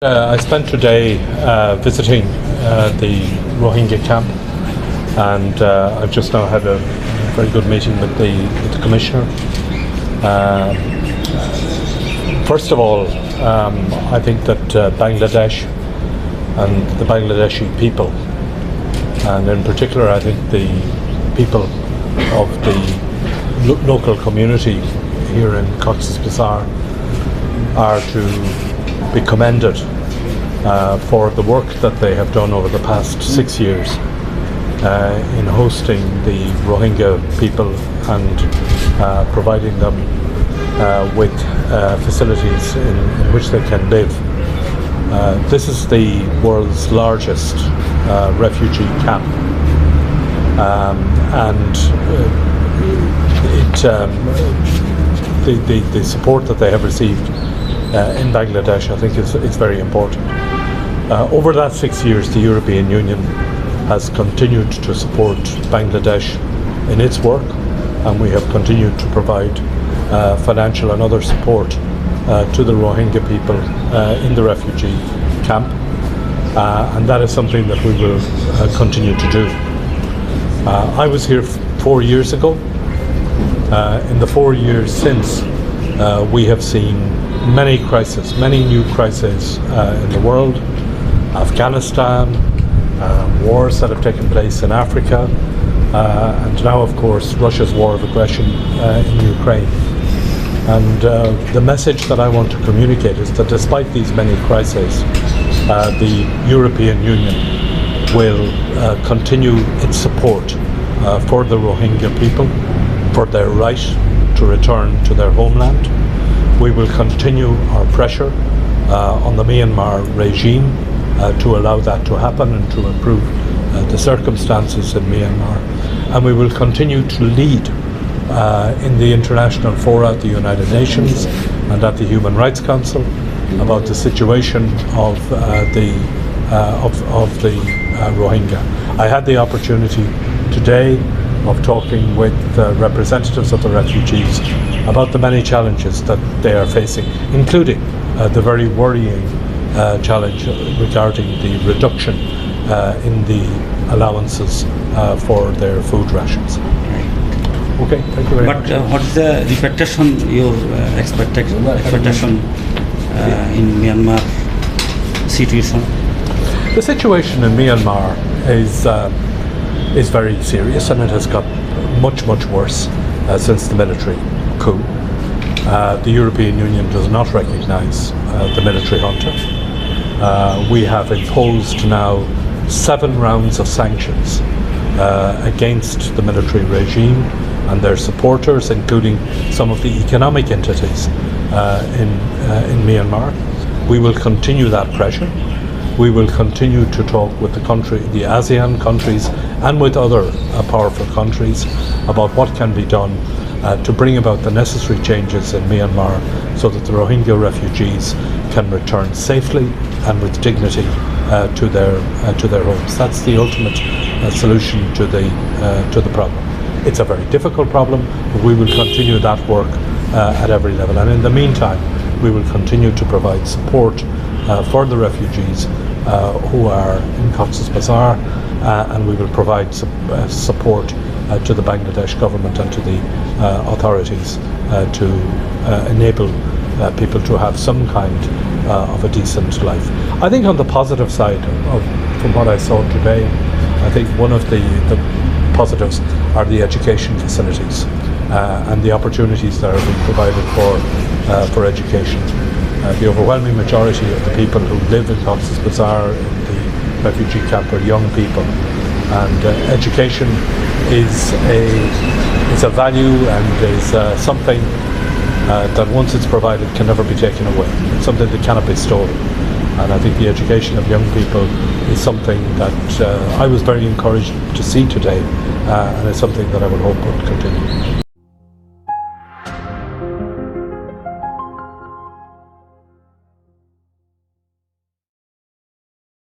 I spent today visiting the Rohingya camp, and I've just now had a very good meeting with the Commissioner. First of all, I think that Bangladesh and the Bangladeshi people, and in particular I think the people of the local community here in Cox's Bazar are to be commended for the work that they have done over the past 6 years in hosting the Rohingya people and providing them with facilities in which they can live. This is the world's largest refugee camp, and the support that they have received in Bangladesh, I think, is very important. Over that 6 years, the European Union has continued to support Bangladesh in its work, and we have continued to provide financial and other support to the Rohingya people in the refugee camp, and that is something that we will continue to do. I was here 4 years ago. In the 4 years since, we have seen many crises, many new crises in the world. Afghanistan, wars that have taken place in Africa, and now of course Russia's war of aggression in Ukraine. And the message that I want to communicate is that despite these many crises, the European Union will continue its support for the Rohingya people, for their right to return to their homeland. We will continue our pressure on the Myanmar regime to allow that to happen and to improve the circumstances in Myanmar. And we will continue to lead in the international fora at the United Nations and at the Human Rights Council about the situation of the Rohingya. I had the opportunity today of talking with representatives of the refugees about the many challenges that they are facing, including the very worrying challenge regarding the reduction in the allowances for their food rations. Okay, thank you very much. But what is the expectation, your expectation in Myanmar situation? The situation in Myanmar is very serious, and it has got much worse since the military coup. The European Union does not recognise the military junta. We have imposed now 7 rounds of sanctions against the military regime and their supporters, including some of the economic entities in Myanmar. We will continue that pressure. We will continue to talk with the ASEAN countries and with other powerful countries about what can be done to bring about the necessary changes in Myanmar so that the Rohingya refugees can return safely and with dignity to their homes. That's the ultimate solution to the problem. It's a very difficult problem, but we will continue that work at every level. And in the meantime, we will continue to provide support for the refugees who are in Cox's Bazar, and we will provide support to the Bangladesh government and to the authorities to enable people to have some kind of a decent life. I think on the positive side from what I saw today, I think one of the positives are the education facilities and the opportunities that are being provided for education. The overwhelming majority of the people who live in Cox's Bazar, in the refugee camp, are young people, and education is a value and is something that once it's provided can never be taken away. It's something that cannot be stolen, and I think the education of young people is something that I was very encouraged to see today, and it's something that I would hope would continue.